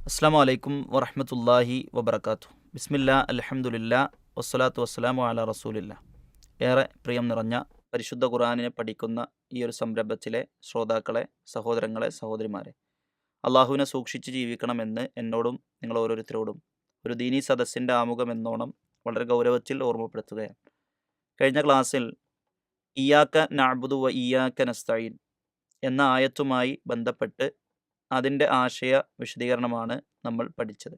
അസ്സാം വലൈക്കും വറഹമത്തല്ലാഹി വബർക്കാത്തു. ബിസ്മില്ലാ അൽഹംദുലില്ലാ വസ്സലാത്തു വസ്സലാമു അലാ റസൂലില്ല. ഏറെ പ്രിയം നിറഞ്ഞ പരിശുദ്ധ ഖുർആനിനെ പഠിക്കുന്ന ഈ ഒരു സംരംഭത്തിലെ ശ്രോതാക്കളെ, സഹോദരങ്ങളെ, സഹോദരിമാരെ, അള്ളാഹുവിനെ സൂക്ഷിച്ച് ജീവിക്കണമെന്ന് എന്നോടും നിങ്ങൾ ഓരോരുത്തരോടും ഒരു ദീനീ സദസ്സിൻ്റെ ആമുഖം എന്നോണം വളരെ ഗൗരവത്തിൽ ഓർമ്മപ്പെടുത്തുകയാണ്. കഴിഞ്ഞ ക്ലാസ്സിൽ ഇയ്യാക്ക നഅ്ബുദു വ ഇയ്യാക്ക നസ്തഈൻ എന്ന ആയത്തുമായി ബന്ധപ്പെട്ട് അതിൻ്റെ ആശയ വിശദീകരണമാണ് നമ്മൾ പഠിച്ചത്.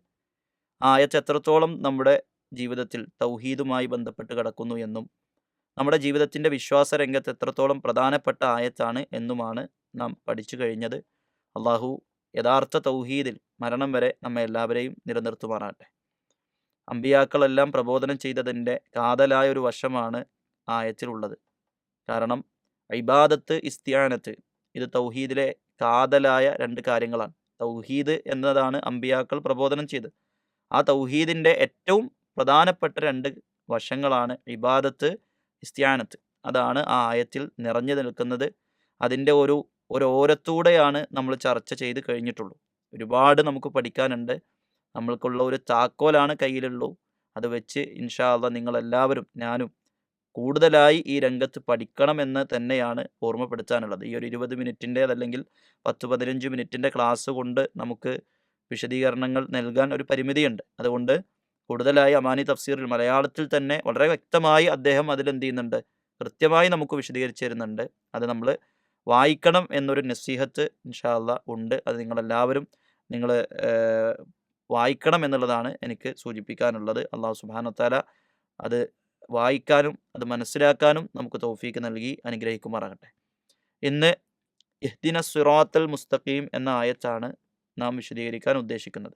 ആയത്ത് എത്രത്തോളം നമ്മുടെ ജീവിതത്തിൽ തൗഹീദുമായി ബന്ധപ്പെട്ട് കിടക്കുന്നു എന്നും നമ്മുടെ ജീവിതത്തിൻ്റെ വിശ്വാസ രംഗത്ത് എത്രത്തോളം പ്രധാനപ്പെട്ട ആയത്താണ് എന്നുമാണ് നാം പഠിച്ചു കഴിഞ്ഞത്. അള്ളാഹു യഥാർത്ഥ തൗഹീദിൽ മരണം വരെ നമ്മെ എല്ലാവരെയും നിലനിർത്തുമാറാട്ടെ. അമ്പിയാക്കളെല്ലാം പ്രബോധനം ചെയ്തതിൻ്റെ കാതലായ ഒരു വശമാണ് ആയത്തിലുള്ളത്. കാരണം ഇബാദത്ത്, ഇസ്തിആനത്ത്, ഇത് തൗഹീദിലെ കാതലായ രണ്ട് കാര്യങ്ങളാണ്. തൗഹീദ് എന്നതാണ് അമ്പിയാക്കൾ പ്രബോധനം ചെയ്തത്. ആ തൗഹീദിൻ്റെ ഏറ്റവും പ്രധാനപ്പെട്ട രണ്ട് വശങ്ങളാണ് ഇബാദത്ത്, ഇസ്തിആനത്ത്. അതാണ് ആ ആയത്തിൽ നിറഞ്ഞു നിൽക്കുന്നത്. അതിൻ്റെ ഒരു ഓരത്തൂടെയാണ് നമ്മൾ ചർച്ച ചെയ്ത് കഴിഞ്ഞിട്ടുള്ളൂ. ഒരുപാട് നമുക്ക് പഠിക്കാനുണ്ട്. നമ്മൾക്കുള്ള ഒരു താക്കോലാണ് കയ്യിലുള്ളൂ. അത് വെച്ച് ഇൻഷാ അല്ലാഹ് നിങ്ങളെല്ലാവരും, ഞാനും കൂടുതലായി ഈ രംഗത്ത് പഠിക്കണമെന്ന് തന്നെയാണ് ഓർമ്മപ്പെടുത്താനുള്ളത്. ഈ ഒരു 20 മിനിറ്റിൻ്റേതല്ലെങ്കിൽ 10-15 മിനിറ്റിൻ്റെ ക്ലാസ് കൊണ്ട് നമുക്ക് വിശദീകരണങ്ങൾ നൽകാൻ ഒരു പരിമിതിയുണ്ട്. അതുകൊണ്ട് കൂടുതലായി അമാനി തഫ്സീറിൽ മലയാളത്തിൽ തന്നെ വളരെ വ്യക്തമായി അദ്ദേഹം അതിലെന്ത് ചെയ്യുന്നുണ്ട്, കൃത്യമായി നമുക്ക് വിശദീകരിച്ചു തരുന്നുണ്ട്. അത് നമ്മൾ വായിക്കണം എന്നൊരു നസീഹത്ത് ഇൻഷാ അല്ലാഹ് ഉണ്ട്. അത് നിങ്ങളെല്ലാവരും വായിക്കണം എന്നുള്ളതാണ് എനിക്ക് സൂചിപ്പിക്കാനുള്ളത്. അള്ളാഹു സുബ്ഹാനഹു വ തആല അത് വായിക്കാനും അത് മനസ്സിലാക്കാനും നമുക്ക് തൗഫീക്ക് നൽകി അനുഗ്രഹിക്കുമാറാകട്ടെ. ഇന്ന് ഇഹ്ദിന സിറാത്തൽ മുസ്തഖീം എന്ന ആയത്താണ് നാം വിശദീകരിക്കാൻ ഉദ്ദേശിക്കുന്നത്.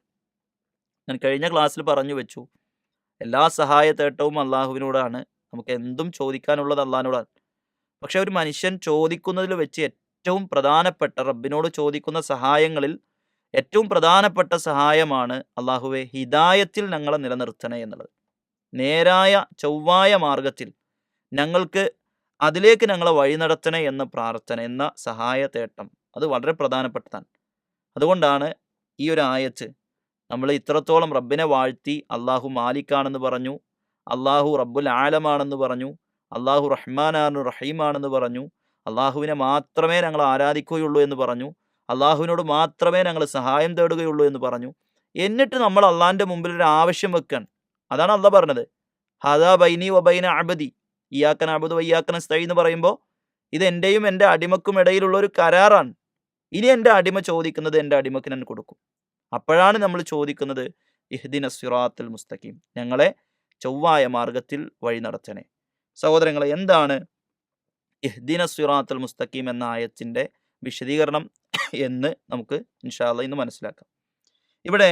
ഞാൻ കഴിഞ്ഞ ക്ലാസ്സിൽ പറഞ്ഞു വെച്ചു, എല്ലാ സഹായത്തേട്ടവും അള്ളാഹുവിനോടാണ്. നമുക്ക് എന്തും ചോദിക്കാനുള്ളത് അള്ളാഹിനോടാണ്. പക്ഷെ ഒരു മനുഷ്യൻ ചോദിക്കുന്നതിൽ വെച്ച് ഏറ്റവും പ്രധാനപ്പെട്ട, റബ്ബിനോട് ചോദിക്കുന്ന സഹായങ്ങളിൽ ഏറ്റവും പ്രധാനപ്പെട്ട സഹായമാണ് അള്ളാഹുവെ ഹിദായത്തിൽ ഞങ്ങളെ നിലനിർത്തണേ എന്നുള്ളത്. നേരായ ചൊവ്വായ മാർഗത്തിൽ ഞങ്ങൾക്ക് അതിലേക്ക് ഞങ്ങളെ വഴി നടത്തണേ എന്ന പ്രാർത്ഥന, എന്ന സഹായ തേട്ടം, അത് വളരെ പ്രധാനപ്പെട്ടതാണ്. അതുകൊണ്ടാണ് ഈ ഒരു ആയത്ത് നമ്മൾ ഇത്രത്തോളം റബ്ബിനെ വാഴ്ത്തി. അള്ളാഹു മാലിക്കാണെന്ന് പറഞ്ഞു, അള്ളാഹു റബ്ബുൽ ആലമാണെന്ന് പറഞ്ഞു, അള്ളാഹു റഹ്മാനാണ് റഹീമാണെന്ന് പറഞ്ഞു, അള്ളാഹുവിനെ മാത്രമേ ഞങ്ങൾ ആരാധിക്കുകയുള്ളൂ എന്ന് പറഞ്ഞു, അള്ളാഹുവിനോട് മാത്രമേ ഞങ്ങൾ സഹായം തേടുകയുള്ളൂ എന്ന് പറഞ്ഞു. എന്നിട്ട് നമ്മൾ അള്ളാഹിൻ്റെ മുമ്പിൽ ഒരു ആവശ്യം വെക്കുകയാണ്. അതാണ് അള്ളാഹ് പറഞ്ഞത്, ഹദാ ബൈനി വബൈന അബ്ദി ഇയ്യാക നഅ്ബുദു വഇയ്യാക നസ്തഈൻ എന്ന് പറയുമ്പോൾ ഇത് എൻ്റെയും എൻ്റെ അടിമക്കും ഇടയിലുള്ള ഒരു കരാറാണ്. ഇനി എൻ്റെ അടിമ ചോദിക്കുന്നത് എൻ്റെ അടിമക്ക് ഞാൻ കൊടുക്കും. അപ്പോഴാണ് നമ്മൾ ചോദിക്കുന്നത് ഇഹ്ദിന സിറാത്തൽ മുസ്തഖീം, ഞങ്ങളെ ചൊവ്വായ മാർഗത്തിൽ വഴി നടത്തണേ. സഹോദരങ്ങളെ, എന്താണ് ഇഹ്ദിന സിറാത്തൽ മുസ്തഖീം എന്ന ആയത്തിൻ്റെ വിശദീകരണം എന്ന് നമുക്ക് ഇൻഷാ അല്ലാഹ് ഇന്ന് മനസ്സിലാക്കാം. ഇവിടെ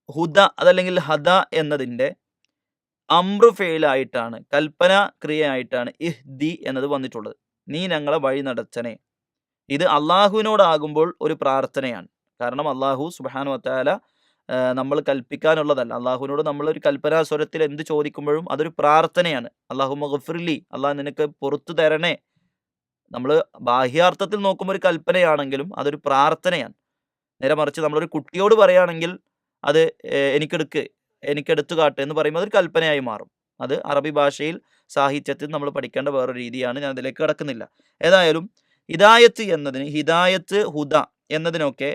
ഹുദ അതല്ലെങ്കിൽ ഹദ എന്നതിൻ്റെ അമ്രു ഫെയിലായിട്ടാണ്, കൽപ്പന ക്രിയയായിട്ടാണ് ഇഹ്ദി എന്നത് വന്നിട്ടുള്ളത്. നീ ഞങ്ങളെ വഴി നടത്തണേ. ഇത് അള്ളാഹുവിനോടാകുമ്പോൾ ഒരു പ്രാർത്ഥനയാണ്. കാരണം അള്ളാഹു സുബ്ഹാനഹു വ തആല നമ്മൾ കൽപ്പിക്കാനുള്ളതല്ല. അള്ളാഹുവിനോട് നമ്മളൊരു കൽപ്പനാ സ്വരത്തിൽ എന്ത് ചോദിക്കുമ്പോഴും അതൊരു പ്രാർത്ഥനയാണ്. അല്ലാഹുമ്മ ഗഫിർലി, അള്ളാഹ് നിനക്ക് പുറത്തു തരണേ. നമ്മൾ ബാഹ്യാർത്ഥത്തിൽ നോക്കുമ്പോൾ ഒരു കൽപ്പനയാണെങ്കിലും അതൊരു പ്രാർത്ഥനയാണ്. നേരെ മറിച്ച് നമ്മളൊരു കുട്ടിയോട് പറയുകയാണെങ്കിൽ അത് എനിക്കെടുത്തു കാട്ട് എന്ന് പറയുമ്പോൾ അതൊരു കൽപ്പനയായി മാറും. അത് അറബി ഭാഷയിൽ, സാഹിത്യത്തിൽ നമ്മൾ പഠിക്കേണ്ട വേറൊരു രീതിയാണ്. ഞാൻ അതിലേക്ക് കടക്കുന്നില്ല. ഏതായാലും ഹിദായത്ത് എന്നതിന്, ഹിദായത്ത്, ഹുദ എന്നതിനൊക്കെ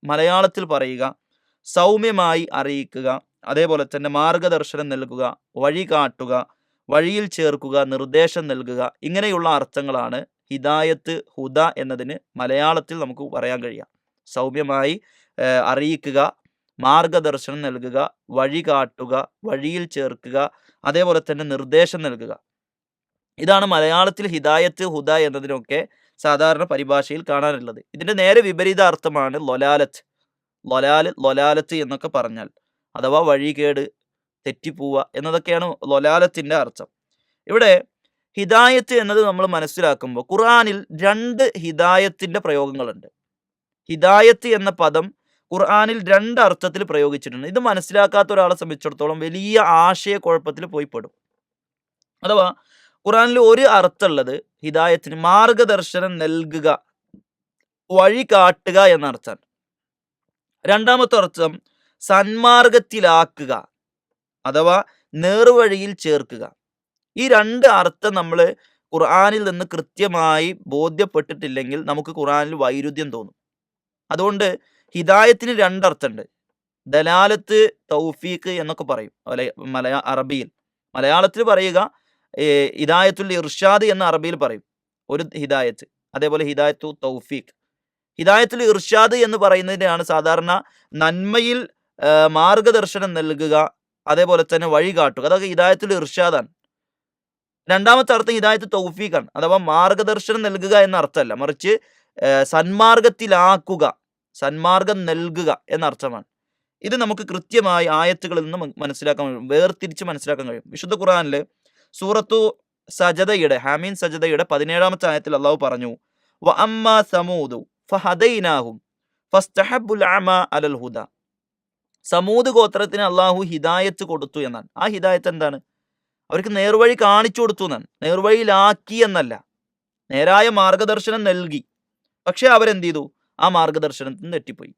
മലയാളത്തിൽ പറയുക സൗമ്യമായി അറിയിക്കുക, അതേപോലെ തന്നെ മാർഗദർശനം നൽകുക, വഴി കാട്ടുക, വഴിയിൽ ചേർക്കുക, നിർദ്ദേശം നൽകുക, ഇങ്ങനെയുള്ള അർത്ഥങ്ങളാണ് ഹിദായത്ത്, ഹുദ എന്നതിന് മലയാളത്തിൽ നമുക്ക് പറയാൻ കഴിയുക. സൗമ്യമായി അറിയിക്കുക, മാർഗദർശനം നൽകുക, വഴി കാട്ടുക, വഴിയിൽ ചേർക്കുക, അതേപോലെ തന്നെ നിർദ്ദേശം നൽകുക. ഇതാണ് മലയാളത്തിൽ ഹിദായത്ത്, ഹുദ എന്നതിനൊക്കെ സാധാരണ പരിഭാഷയിൽ കാണാനുള്ളത്. ഇതിൻ്റെ നേരെ വിപരീത അർത്ഥമാണ് ലൊലാലത്ത്. ലൊലാലത്ത് എന്നൊക്കെ പറഞ്ഞാൽ അഥവാ വഴികേട്, തെറ്റിപ്പോവുക എന്നതൊക്കെയാണ് ലൊലാലത്തിൻ്റെ അർത്ഥം. ഇവിടെ ഹിദായത്ത് എന്നത് നമ്മൾ മനസ്സിലാക്കുമ്പോൾ ഖുർആനിൽ 2 ഹിദായത്തിൻ്റെ പ്രയോഗങ്ങളുണ്ട്. ഹിദായത്ത് എന്ന പദം ഖുർആനിൽ 2 അർത്ഥത്തിൽ പ്രയോഗിച്ചിട്ടുണ്ട്. ഇത് മനസ്സിലാക്കാത്ത ഒരാളെ സംബന്ധിച്ചിടത്തോളം വലിയ ആശയക്കുഴപ്പത്തിൽ പോയി പെടും. അഥവാ ഖുർആനിൽ ഒരു അർത്ഥമുള്ളത് ഹിദായത്തിന് മാർഗദർശനം നൽകുക, വഴി കാട്ടുക എന്ന അർത്ഥമാണ്. രണ്ടാമത്തെ അർത്ഥം സന്മാർഗത്തിലാക്കുക അഥവാ നേർവഴിയിൽ ചേർക്കുക. ഈ രണ്ട് അർത്ഥം നമ്മൾ ഖുർആനിൽ നിന്ന് കൃത്യമായി ബോധ്യപ്പെട്ടിട്ടില്ലെങ്കിൽ നമുക്ക് ഖുർആനിൽ വൈരുദ്ധ്യം തോന്നും. അതുകൊണ്ട് ഹിദായത്തിന് രണ്ടർത്ഥമുണ്ട്. ദലാലത്ത്, തൗഫീഖ് എന്നൊക്കെ പറയും അറബിയിൽ. മലയാളത്തിൽ പറയുക ഹിദായത്തുൽ ഇർഷാദ് എന്ന അറബിയിൽ പറയും ഒരു ഹിദായത്ത്. അതേപോലെ ഹിദായത്തു തൗഫീഖ്. ഹിദായത്തുൽ ഇർഷാദ് എന്ന് പറയുന്നതിനാണ് സാധാരണ നന്മയിൽ മാർഗദർശനം നൽകുക, അതേപോലെ തന്നെ വഴി കാട്ടുക. അതൊക്കെ ഹിദായത്തുൽ ഇർഷാദാണ്. രണ്ടാമത്തെ അർത്ഥം ഹിദായത്ത് തൗഫീഖാണ്. അഥവാ മാർഗദർശനം നൽകുക എന്ന അർത്ഥമല്ല, മറിച്ച് സന്മാർഗത്തിലാക്കുക, സന്മാർഗം നൽകുക എന്ന അർത്ഥമാണ്. ഇത് നമുക്ക് കൃത്യമായി ആയത്തുകളിൽ നിന്ന് മനസ്സിലാക്കാൻ കഴിയും, വേർതിരിച്ച് മനസ്സിലാക്കാൻ കഴിയും. വിശുദ്ധ ഖുർആനിൽ സൂറത്തു സജദയുടെ ഹാമീൻ സജദയുടെ 17-ാമത്തെ ആയത്തിൽ അള്ളാഹു പറഞ്ഞു, വ അമ്മാ സമൂദു ഫഹദൈനാഹും ഫസ്തഹബ്ബുൽ അമാ അലൽ ഹുദ. സമൂദ് ഗോത്രത്തിന് അള്ളാഹു ഹിദായത്ത് കൊടുത്തു എന്നാണ്. ആ ഹിദായത്ത് എന്താണ്? അവർക്ക് നേർവഴി കാണിച്ചു കൊടുത്തു എന്നാണ്, നേർവഴിയിലാക്കി എന്നല്ല. നേരായ മാർഗദർശനം നൽകി. പക്ഷെ അവരെന്ത് ചെയ്തു? ആ മാർഗദർശനത്തിന് തെറ്റിപ്പോയി.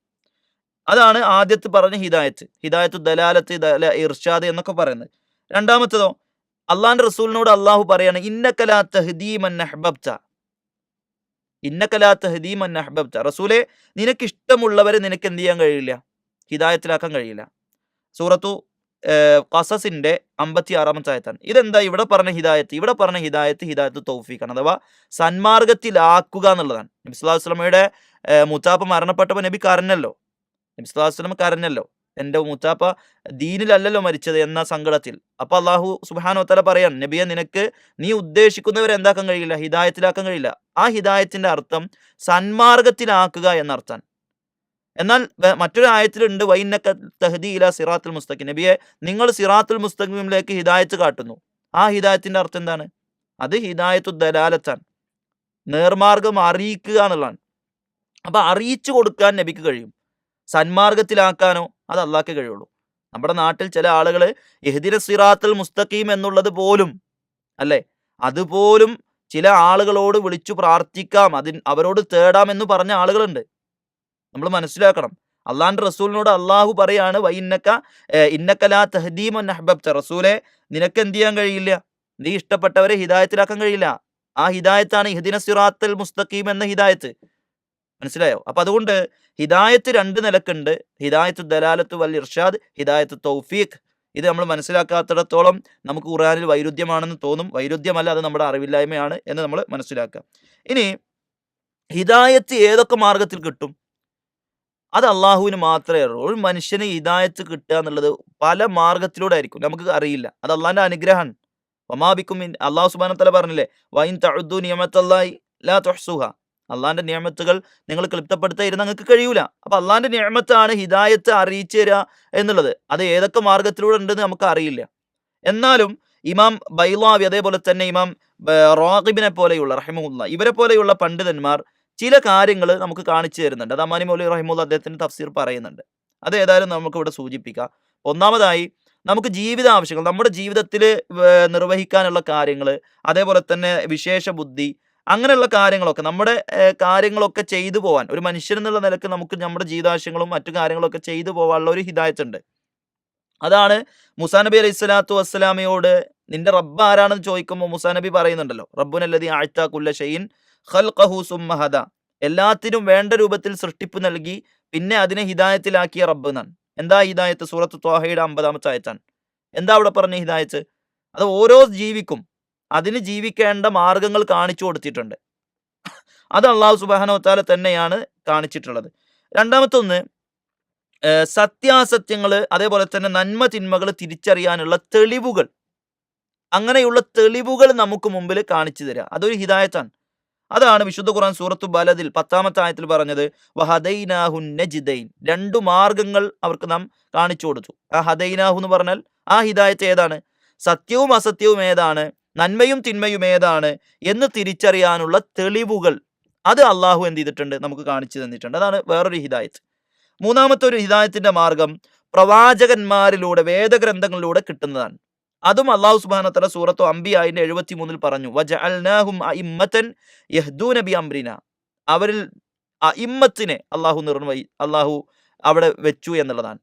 അതാണ് ആദ്യത്തെ പറഞ്ഞ ഹിദായത്ത്, ഹിദായത്തു ദലാലത്ത്, ഇർഷാദ് എന്നൊക്കെ പറയുന്നത്. രണ്ടാമത്തേതോ അള്ളാന്റെ റസൂലിനോട് അള്ളാഹു പറയാണ്, ഇന്നക ലാ തഹ്ദീ മൻ അഹ്ബബ്ത, ഇന്നക ലാ തഹ്ദീ മൻ അഹ്ബബ്ത. റസൂലെ, നിനക്ക് ഇഷ്ടമുള്ളവരെ നിനക്ക് എന്ത് ചെയ്യാൻ കഴിയില്ല? ഹിദായത്തിലാക്കാൻ കഴിയില്ല. സൂറത്തു ഖസസിന്റെ 56-ാമത്തെ ആയത്താണ്. ഇതെന്താ ഇവിടെ പറഞ്ഞ ഹിദായത്ത്? ഇവിടെ പറഞ്ഞ ഹിദായത്ത് ഹിദായത്ത് തൗഫീഖാണ്, അഥവാ സന്മാർഗത്തിലാക്കുക എന്നുള്ളതാണ്. നബി സ്വല്ലല്ലാഹു അലൈഹി വസല്ലമയുടെ മുത്താപ്പ മരണപ്പെട്ടപ്പോൾ നബി കരഞ്ഞല്ലോ. നബി സ്വല്ലല്ലാഹു അലൈഹി വസല്ലം കരഞ്ഞല്ലോ, എൻ്റെ മുത്താപ്പ ദീനിലല്ലല്ലോ മരിച്ചത് എന്ന സങ്കടത്തിൽ. അപ്പൊ അള്ളാഹു സുബ്ഹാനഹു വ തആല പറയാൻ, നബിയെ, നിനക്ക് നീ ഉദ്ദേശിക്കുന്നവരെ എന്താക്കാൻ കഴിയില്ല? ഹിദായത്തിലാക്കാൻ കഴിയില്ല. ആ ഹിദായത്തിന്റെ അർത്ഥം സന്മാർഗത്തിലാക്കുക എന്നർത്ഥം. എന്നാൽ മറ്റൊരു ആയത്തിലുണ്ട്, വൈന്നക തഹ്ദി ഇലാ സിറാത്തുൽ മുസ്തഖീം, നബിയെ, നിങ്ങൾ സിറാത്തുൽ മുസ്തഖീമിലേക്ക് ഹിദായത്ത് കാട്ടുന്നു. ആ ഹിദായത്തിന്റെ അർത്ഥം എന്താണ്? അത് ഹിദായത്തു ദലാലത്താണ്, നേർമാർഗം അറിയിക്കുക എന്നുള്ളതാണ്. അപ്പൊ അറിയിച്ചു കൊടുക്കാൻ നബിക്ക് കഴിയും, സന്മാർഗത്തിലാക്കാനോ അത് അള്ളാഹ്ക്കേ കഴിയുള്ളൂ. നമ്മുടെ നാട്ടിൽ ചില ആളുകൾ ഇഹ്ദിന സിറാത്തുൽ മുസ്തഖീം എന്നുള്ളത് പോലും അല്ലേ, അതുപോലും ചില ആളുകളോട് വിളിച്ചു പ്രാർത്ഥിക്കാം, അവരോട് തേടാം എന്ന് പറഞ്ഞ ആളുകളുണ്ട്. നമ്മൾ മനസ്സിലാക്കണം, അള്ളാന്റെ റസൂലിനോട് അള്ളാഹു പറയാണ്, ഇന്നക ലാ തഹ്ദീ മൻ അഹ്ബബ്ത, റസൂലെ, നിനക്ക് എന്ത് ചെയ്യാൻ കഴിയില്ല? നീ ഇഷ്ടപ്പെട്ടവരെ ഹിദായത്തിലാക്കാൻ കഴിയില്ല. ആ ഹിദായത്താണ് ഇഹ്ദിന സിറാത്തുൽ മുസ്തഖീം എന്ന ഹിദായത്ത്. മനസ്സിലായോ? അപ്പൊ അതുകൊണ്ട് ഹിദായത്ത് രണ്ട് നിലക്കുണ്ട്, ഹിദായത്ത് ദലാലത്ത് വൽ ഇർഷാദ്, ഹിദായത്ത് തൗഫീഖ്. ഇത് നമ്മൾ മനസ്സിലാക്കാത്തിടത്തോളം നമുക്ക് ഖുർആനിൽ വൈരുദ്ധ്യമാണെന്ന് തോന്നും. വൈരുദ്ധ്യമല്ല, അത് നമ്മുടെ അറിവില്ലായ്മയാണ് എന്ന് നമ്മൾ മനസ്സിലാക്കുക. ഇനി ഹിദായത്ത് ഏതൊക്കെ മാർഗത്തിൽ കിട്ടും? അത് അള്ളാഹുവിന് മാത്രമേ അറിയൂ. ഒരു മനുഷ്യന് ഹിദായത്ത് കിട്ടുക എന്നുള്ളത് പല മാർഗത്തിലൂടെ ആയിരിക്കും, നമുക്ക് അറിയില്ല. അത് അള്ളാഹിന്റെ അനുഗ്രഹമാണ്. വമാബിക്കും, അള്ളാഹു സുബ്ഹാനഹു വ തആല പറഞ്ഞില്ലേ, വഇൻ തഉദ്ദു നിഅമത്തല്ലാഹി ലാ തുഹ്സുഹ, അള്ളാഹിന്റെ നിഅമത്തുകൾ നിങ്ങൾ ക്ലിപ്തപ്പെടുത്താതിരുന്ന നിങ്ങൾക്ക് കഴിയൂല. അപ്പൊ അള്ളാഹിന്റെ നിഅമത്താണ് ഹിദായത്ത് അറിയിച്ചു തരിക എന്നുള്ളത്. അത് ഏതൊക്കെ മാർഗത്തിലൂടെ ഉണ്ടെന്ന് നമുക്ക് അറിയില്ല. എന്നാലും ഇമാം ബൈളാവി, അതേപോലെ തന്നെ ഇമാം റാഗിബിനെ പോലെയുള്ള റഹിമഹുല്ലാ, ഇവരെ പോലെയുള്ള പണ്ഡിതന്മാർ ചില കാര്യങ്ങൾ നമുക്ക് കാണിച്ചു തരുന്നുണ്ട്. അത് അമാനി മൗലവി റഹിമഹുല്ലാ അദ്ദേഹത്തിന്റെ തഫ്സീർ പറയുന്നുണ്ട്. അത് ഏതായാലും നമുക്ക് ഇവിടെ സൂചിപ്പിക്കാം. ഒന്നാമതായി, നമുക്ക് ജീവിത ആവശ്യങ്ങൾ, നമ്മുടെ ജീവിതത്തിൽ നിർവഹിക്കാനുള്ള കാര്യങ്ങൾ, അതേപോലെ തന്നെ വിശേഷ ബുദ്ധി, അങ്ങനെയുള്ള കാര്യങ്ങളൊക്കെ, നമ്മുടെ കാര്യങ്ങളൊക്കെ ചെയ്തു പോകാൻ, ഒരു മനുഷ്യൻ എന്നുള്ള നിലക്ക് നമുക്ക് നമ്മുടെ ജീവിതാവശ്യങ്ങളും മറ്റു കാര്യങ്ങളൊക്കെ ചെയ്തു പോകാനുള്ള ഒരു ഹിദായത്ത് ഉണ്ട്. അതാണ് മൂസാ നബി അലൈഹി സ്വലാത്തു വസ്സലാമയോട് നിന്റെ റബ്ബ് ആരാണെന്ന് ചോദിക്കുമ്പോൾ മൂസാ നബി പറയുന്നുണ്ടല്ലോ, റബ്ബുനല്ലദീ അഅ്താ കുല്ല ഷൈഇൻ ഖൽഖഹു സുമ്മ ഹദാ, എല്ലാത്തിനും വേണ്ട രൂപത്തിൽ സൃഷ്ടിപ്പ് നൽകി പിന്നെ അതിനെ ഹിദായത്തിലാക്കിയ റബ്ബ് എന്നാണ്. എന്താ ഹിദായത്ത്? സൂറത്ത് ത്വാഹയുടെ 50-ാമത്തെ ആയത്താണ്. എന്താ അവിടെ പറഞ്ഞ ഹിദായത്ത്? അത് ഓരോ ജീവിക്കും അതിന് ജീവിക്കേണ്ട മാർഗങ്ങൾ കാണിച്ചു കൊടുത്തിട്ടുണ്ട്. അത് അള്ളാഹു സുബ്ഹാനഹു വ തആല തന്നെയാണ് കാണിച്ചിട്ടുള്ളത്. രണ്ടാമത്തൊന്ന്, സത്യാസത്യങ്ങൾ, അതേപോലെ തന്നെ നന്മ തിന്മകൾ തിരിച്ചറിയാനുള്ള തെളിവുകൾ, അങ്ങനെയുള്ള തെളിവുകൾ നമുക്ക് മുമ്പിൽ കാണിച്ചു തരിക, അതൊരു ഹിദായത്താണ്. അതാണ് വിശുദ്ധ ഖുർആൻ സൂറത്തു ബലദിൽ 10-ാമത്തെ ആയത്തിൽ പറഞ്ഞത്, വഹദൈനാഹു നജ്ദൈൻ, രണ്ടു മാർഗങ്ങൾ അവർക്ക് നാം കാണിച്ചു കൊടുത്തു. ആ ഹദൈനാഹു എന്ന് പറഞ്ഞാൽ ആ ഹിദായത്ത് ഏതാണ്? സത്യവും അസത്യവും ഏതാണ്, നന്മയും തിന്മയും ഏതാണ് എന്ന് തിരിച്ചറിയാനുള്ള തെളിവുകൾ അത് അള്ളാഹു എന്ത് ചെയ്തിട്ടുണ്ട്? നമുക്ക് കാണിച്ചു തന്നിട്ടുണ്ട്. അതാണ് വേറൊരു ഹിദായത്ത്. മൂന്നാമത്തെ ഒരു ഹിദായത്തിന്റെ മാർഗം പ്രവാചകന്മാരിലൂടെ, വേദഗ്രന്ഥങ്ങളിലൂടെ കിട്ടുന്നതാണ്. അതും അള്ളാഹു സുബ്ഹാനഹു വ തആല സൂറത്തു അംബിയാന്റെ 73-ൽ പറഞ്ഞു, വജഅൽനാഹും അഇമ്മതൻ യഹ്ദൂന ബിഅംരിനാ, അവരിൽ അഇമ്മത്തിനെ അള്ളാഹു അവിടെ വെച്ചു എന്നുള്ളതാണ്.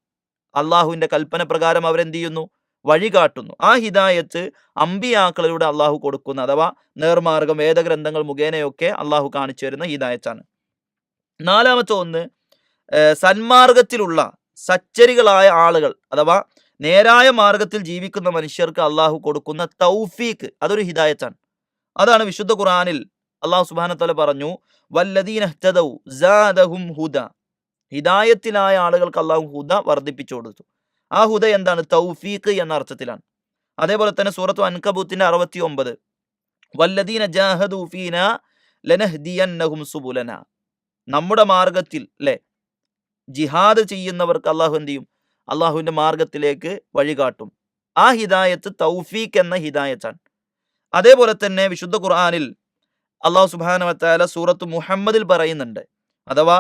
അള്ളാഹുവിൻ്റെ കൽപ്പന പ്രകാരം അവരെന്ത് ചെയ്യുന്നു? വഴി കാട്ടുന്നു. ആ ഹിദായത്ത് അമ്പിയാക്കളിലൂടെ അള്ളാഹു കൊടുക്കുന്ന, അഥവാ നേർമാർഗം വേദഗ്രന്ഥങ്ങൾ മുഖേനയൊക്കെ അള്ളാഹു കാണിച്ചു തരുന്ന ഹിദായത്താണ്. നാലാമത്തെ ഒന്ന്, സന്മാർഗത്തിലുള്ള സച്ചരികളായ ആളുകൾ അഥവാ നേരായ മാർഗത്തിൽ ജീവിക്കുന്ന മനുഷ്യർക്ക് അള്ളാഹു കൊടുക്കുന്ന തൗഫീക്ക്, അതൊരു ഹിദായത്താണ്. അതാണ് വിശുദ്ധ ഖുർആനിൽ അള്ളാഹു സുബ്ഹാനഹു വ തആല പറഞ്ഞു, വല്ലദീന ഇഹ്തദൗ സാദഹും ഹുദ. ഹിദായത്തിലായ ആളുകൾക്ക് അള്ളാഹു ഹുദ വർദ്ധിപ്പിച്ചു കൊടുത്തു. ആ ഹുദ എന്താണ്? തൗഫീഖ് എന്ന അർത്ഥത്തിലാണ്. അതേപോലെ തന്നെ സൂറത്തു അൻകബൂത്തിന്റെ 69, വല്ലദീന ജാഹദു ഫീന ലനഹ്ദിയന്നഹും സുബുലന. നമ്മുടെ മാർഗത്തിൽ ജിഹാദ് ചെയ്യുന്നവർക്ക് അള്ളാഹു എന്ത് ചെയ്യും? അള്ളാഹുവിന്റെ മാർഗത്തിലേക്ക് വഴികാട്ടും. ആ ഹിദായത്ത് തൗഫീഖ് എന്ന ഹിദായത്താണ്. അതേപോലെ തന്നെ വിശുദ്ധ ഖുർആനിൽ അള്ളാഹു സുബ്ഹാനഹു വ തആല സൂറത്തു മുഹമ്മദിൽ പറയുന്നുണ്ട്, അഥവാ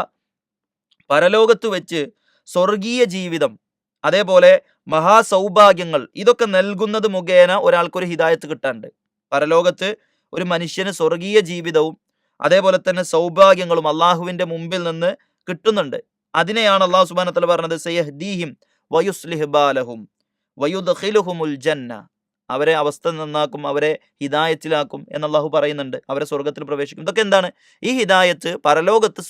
പരലോകത്ത് വെച്ച് സ്വർഗീയ ജീവിതം, അതേപോലെ മഹാസൗഭാഗ്യങ്ങൾ, ഇതൊക്കെ നൽകുന്നത് മുഖേന ഒരാൾക്കൊരു ഹിദായത്ത് കിട്ടാനുണ്ട്. പരലോകത്ത് ഒരു മനുഷ്യന് സ്വർഗീയ ജീവിതവും അതേപോലെ തന്നെ സൗഭാഗ്യങ്ങളും അള്ളാഹുവിന്റെ മുമ്പിൽ നിന്ന് കിട്ടുന്നുണ്ട്. അതിനെയാണ് അള്ളാഹു സുബ്ഹാനഹു വ തആല പറഞ്ഞത്, സയഹ്ദീഹിം വയുസ്ലിഹ് ബാലഹും വയുദ്ഖിലുഹുമുൽ ജന്ന. അവരെ അവസ്ഥ നന്നാക്കും, അവരെ ഹിദായത്തിലാക്കും എന്ന് അള്ളാഹു പറയുന്നുണ്ട്. അവരെ സ്വർഗത്തിൽ പ്രവേശിക്കും. ഇതൊക്കെ എന്താണ്? ഈ ഹിദായത്ത് പരലോകത്ത്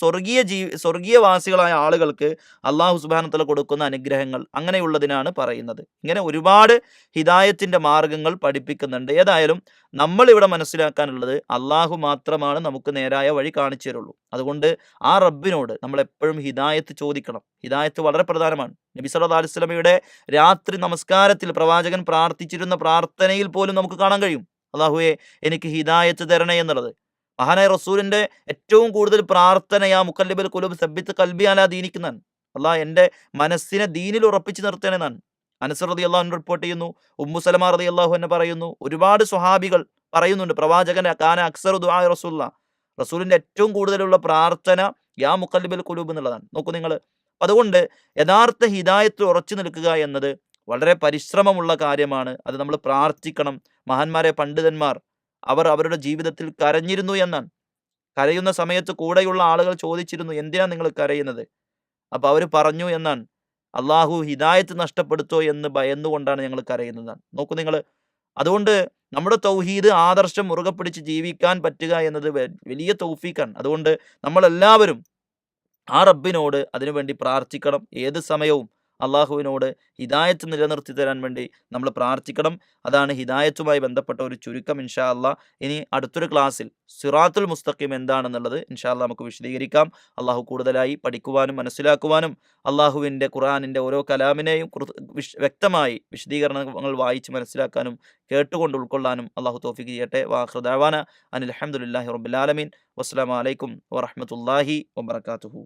സ്വർഗീയവാസികളായ ആളുകൾക്ക് അള്ളാഹു സുബ്ഹാനഹു വ തആല കൊടുക്കുന്ന അനുഗ്രഹങ്ങൾ, അങ്ങനെയുള്ളതിനാണ് പറയുന്നത്. ഇങ്ങനെ ഒരുപാട് ഹിദായത്തിന്റെ മാർഗങ്ങൾ പഠിപ്പിക്കുന്നുണ്ട്. ഏതായാലും നമ്മൾ ഇവിടെ മനസ്സിലാക്കാനുള്ളത്, അള്ളാഹു മാത്രമാണ് നമുക്ക് നേരായ വഴി കാണിച്ചു തരുള്ളൂ. അതുകൊണ്ട് ആ റബ്ബിനോട് നമ്മൾ എപ്പോഴും ഹിദായത്ത് ചോദിക്കണം. ഹിദായത്ത് വളരെ പ്രധാനമാണ്. നബി സല്ലല്ലാഹു അലൈഹി വസല്ലമയുടെ രാത്രി നമസ്കാരത്തിൽ പ്രവാചകൻ പ്രാർത്ഥിച്ചിരുന്ന പ്രാർത്ഥനയിൽ പോലും നമുക്ക് കാണാൻ കഴിയും, അല്ലാഹുവേ എനിക്ക് ഹിദായത്ത് തരണേ എന്നുള്ളത്. മഹാനായ റസൂലിന്റെ ഏറ്റവും കൂടുതൽ പ്രാർത്ഥന, യാ മുഖല്ലിബൽ ഖുലൂബ് സബ്ബിത്ത് ഖൽബി അലാ ദീനിക്കുന്നാണ്. അല്ലാഹ് എൻ്റെ മനസ്സിനെ ദീനിൽ ഉറപ്പിച്ച് നിർത്തണമെന്നാണ്. അനസ് റളിയല്ലാഹു അൻഹു റിപ്പോർട്ട് ചെയ്യുന്നു, ഉമ്മു സലമ റളിയല്ലാഹു അൻഹ പറയുന്നു, ഒരുപാട് സ്വഹാബികൾ പറയുന്നുണ്ട്, പ്രവാചകൻ കാന അക്സറു ദുആ റസൂലുള്ളാഹ്, റസൂലിന്റെ ഏറ്റവും കൂടുതലുള്ള പ്രാർത്ഥന യാ മുഖല്ലിബൽ ഖുലൂബ് എന്നുള്ളതാണ്. നോക്കൂ നിങ്ങൾ. അതുകൊണ്ട് യഥാർത്ഥ ഹിദായത്തിൽ ഉറച്ചു നിൽക്കുക എന്നത് വളരെ പരിശ്രമമുള്ള കാര്യമാണ്. അത് നമ്മൾ പ്രാർത്ഥിക്കണം. മഹാന്മാരെ പണ്ഡിതന്മാർ അവർ അവരുടെ ജീവിതത്തിൽ കരഞ്ഞിരുന്നു എന്നാണ്. കരയുന്ന സമയത്ത് കൂടെയുള്ള ആളുകൾ ചോദിച്ചിരുന്നു, എന്തിനാ നിങ്ങൾ കരയുന്നത്? അപ്പൊ അവർ പറഞ്ഞു എന്നാണ്, അള്ളാഹു ഹിദായത്ത് നഷ്ടപ്പെടുത്തോ എന്ന് ഭയന്നുകൊണ്ടാണ് ഞങ്ങൾ കരയുന്നതാണ്. നോക്കൂ നിങ്ങൾ. അതുകൊണ്ട് നമ്മുടെ തൗഹീദ് ആദർശം മുറുകെ പിടിച്ച് ജീവിക്കാൻ പറ്റുക എന്നത് വലിയ തൗഫീഖാണ്. അതുകൊണ്ട് നമ്മളെല്ലാവരും ആ റബ്ബിനോട് അതിനുവേണ്ടി പ്രാർത്ഥിക്കണം. ഏത് സമയവും അള്ളാഹുവിനോട് ഹിദായത്ത് നിലനിർത്തി തരാൻ വേണ്ടി നമ്മൾ പ്രാർത്ഥിക്കണം. അതാണ് ഹിദായത്തുമായി ബന്ധപ്പെട്ട ഒരു ചുരുക്കം. ഇൻഷാ അള്ളാഹ് ഇനി അടുത്തൊരു ക്ലാസ്സിൽ സിറാത്തുൽ മുസ്തഖീം എന്താണെന്നുള്ളത് ഇൻഷാ അള്ളാഹ് നമുക്ക് വിശദീകരിക്കാം. അള്ളാഹു കൂടുതലായി പഠിക്കുവാനും മനസ്സിലാക്കുവാനും അള്ളാഹുവിൻ്റെ ഖുർആനിൻ്റെ ഓരോ കലാമിനെയും വ്യക്തമായി വിശദീകരണങ്ങൾ വായിച്ച് മനസ്സിലാക്കാനും കേട്ടുകൊണ്ട് ഉൾക്കൊള്ളാനും അള്ളാഹു തൗഫീഖ് ചെയ്യട്ടെ. വാഖിറു ദഅവാന അനിൽ ഹംദുലില്ലാഹി റബ്ബിൽ ആലമീൻ. വസ്സലാമു അലൈക്കും വറഹ്മത്തുള്ളാഹി വബറകാതുഹു.